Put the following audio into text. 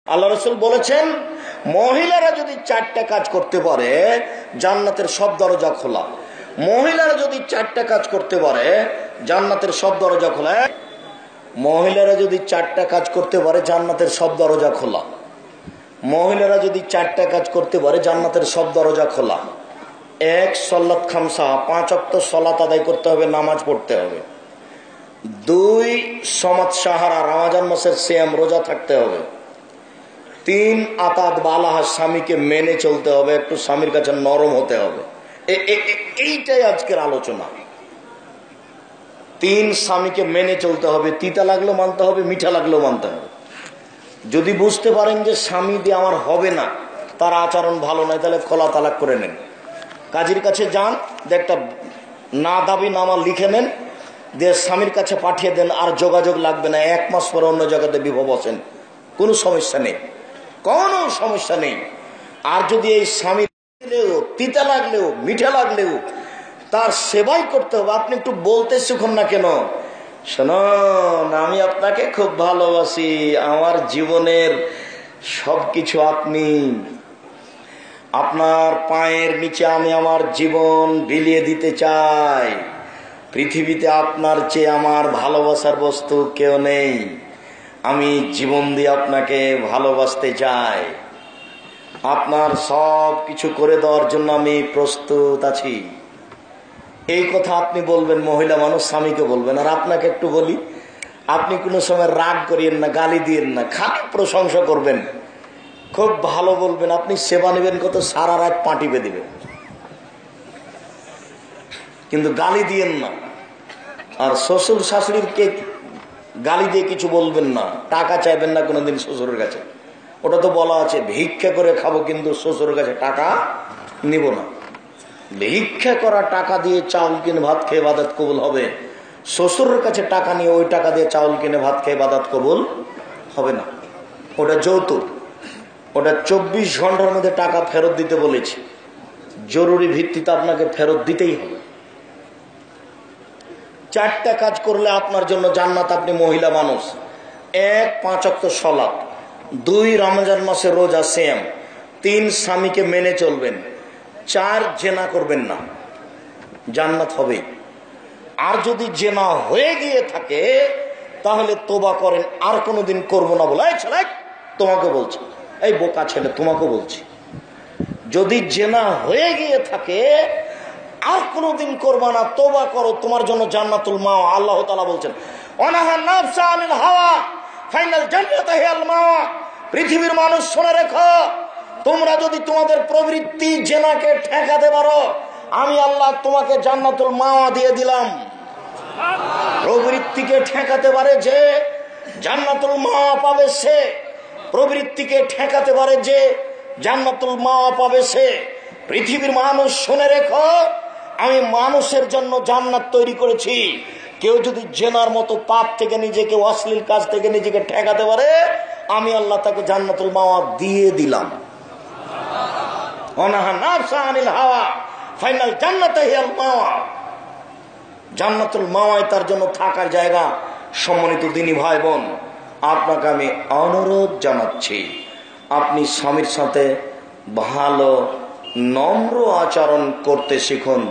আল্লাহ রাসূল বলেছেন, মহিলারা যদি 4টা কাজ করতে পারে জান্নাতের সব দরজা খোলা। মহিলারা যদি 4টা কাজ করতে পারে জান্নাতের সব দরজা খোলা। মহিলারা যদি 4টা কাজ করতে পারে জান্নাতের সব দরজা খোলা। মহিলারা যদি 4টা কাজ করতে পারে জান্নাতের সব দরজা খোলা। 1 সলাত খামসা, 5 ওয়াক্ত সালাত আদায় করতে হবে, নামাজ পড়তে হবে। 2 সমাত সাহারা, রমজান মাসের সিয়াম রোজা থাকতে হবে। 3 আতাত বালাহা, স্বামীকে মেনে চলতে হবে, একটু স্বামীর কাছে নরম হতে হবে। এইটাই আজকের আলোচনা। 3 স্বামীকে মেনে চলতে হবে, তিতা লাগলেও মানতে হবে, মিঠা লাগলেও মানতে হবে। যদি বুঝতে পারেন যে স্বামী দিয়ে আমার হবে না, তার আচরণ ভালো নয়, তাহলে খোলা তালাক করে নেন। কাজীর কাছে যান, একটা না দাবি নামা লিখে নেন, দিয়ে স্বামীর কাছে পাঠিয়ে দেন, আর যোগাযোগ লাগবে না। 1 মাস পরে অন্য জায়গাতে বিবাহ বসেন, কোনো সমস্যা নেই, কোনো সমস্যা নেই। আর যদি এই স্বামী তিতা লাগলেও মিঠা লাগলেও তার সেবাই করতে হবে। আপনি একটু বলতে শিখুন না কেন, শোনুন আমি আপনাকে খুব ভালোবাসি, আমার জীবনের সবকিছু আপনি, আপনার পায়ের নিচে আমি আমার জীবন বিলিয়ে দিতে চাই। পৃথিবীতে আপনার চেয়ে আমার ভালোবাসার বস্তু কেউ নেই, আমি জীবন দিয়ে আপনাকে ভালোবাসতে চাই, আপনার সব কিছু করে দেওয়ার জন্য আমি প্রস্তুত আছি। এই কথা আপনি বলবেন, মহিলা মানুষ স্বামীকে বলবেন। আর আপনাকে একটু বলি, আপনি কোনো সময় রাগ করিয়েন না, গালি দিয়েন না, খালি প্রশংসা করবেন, খুব ভালো বলবেন। আপনি সেবা নেবেন কত, সারা রাত পা টিপে দিবেন, কিন্তু গালি দিয়েন না। আর শ্বশুর শাশুড়িকে গালি দিয়ে কিছু বলবেন না, টাকা চাইবেন না কোনোদিন শ্বশুরের কাছে। ওটা তো বলা আছে ভিক্ষা করে খাবো, কিন্তু শ্বশুরের কাছে টাকা নিব না। ভিক্ষা করা টাকা দিয়ে চাউল কিনে ভাত খেয়ে ইবাদত কবুল হবে, শ্বশুরের কাছে টাকা নিয়ে ওই টাকা দিয়ে চাউল কিনে ভাত খেয়ে ইবাদত কবুল হবে না। ওটা যৌতুক, ওটা 24 ঘন্টার মধ্যে টাকা ফেরত দিতে বলেছি, জরুরি ভিত্তিতে আপনাকে ফেরত দিতেই হবে। 4টা কাজ করলে আপনার জন্য জান্নাত, আপনি মহিলা মানুষ। 1 5 ওয়াক্ত সালাত, 2 রমজান মাসে রোজা সিয়াম, 3 স্বামীকে মেনে চলবেন, 4 জেনা করবেন না, জান্নাত হবে। আর যদি জেনা হয়ে গিয়ে থাকে তাহলে তোবা করেন, আর কোনোদিন করবো না বলে। এই ছেলে, তোমাকে বলছি, এই বোকা ছেলে তোমাকে বলছি, যদি জেনা হয়ে গিয়ে থাকে আর কোনোদিন করবা না, তোবা করো, তোমার জন্য জান্নাতুল মাওয়া। আল্লাহ তাআলা বলছেন, অনাহা নাফসা আনিল হাওয়া ফাইনাল জান্নাতু হিয়াল মাওয়া। পৃথিবীর মানুষ শুনে রেখো, তোমরা যদি তোমাদের প্রবৃত্তি জেনাকে ঠেকাতে পারো, আমি আল্লাহ তোমাকে জান্নাতুল মাওয়া দিয়ে দিলাম। প্রবৃত্তিকে ঠেকাতে পারে যে জান্নাতুল মাওয়া পাবে সে, প্রবৃত্তিকে ঠেকাতে পারে যে জান্নাতুল মাওয়া পাবে সে। পৃথিবীর মানুষ শুনে রেখো, আমি মানুষের জন্য জান্নাত তৈরি করেছি। কেউ যদি জেনার মতো পাপ থেকে নিজেকে, অশ্লীল কাজ থেকে নিজেকে ঠেকাতে পারে, আমি আল্লাহ তাকে জান্নাতুল মাওয়া দিয়ে দিলাম। অনাহা নাফসা আনিল হাওয়া ফাইনাল জান্নাতু হিয়াল মাওয়া। জান্নাতুল মাওয়ায় তার জন্য থাকার জায়গা। সম্মানিত দিনী ভাই বোন, আপনাকে আমি অনুরোধ জানাচ্ছি, আপনি স্বামীর সাথে ভালো নম্র আচরণ করতে শিখুন।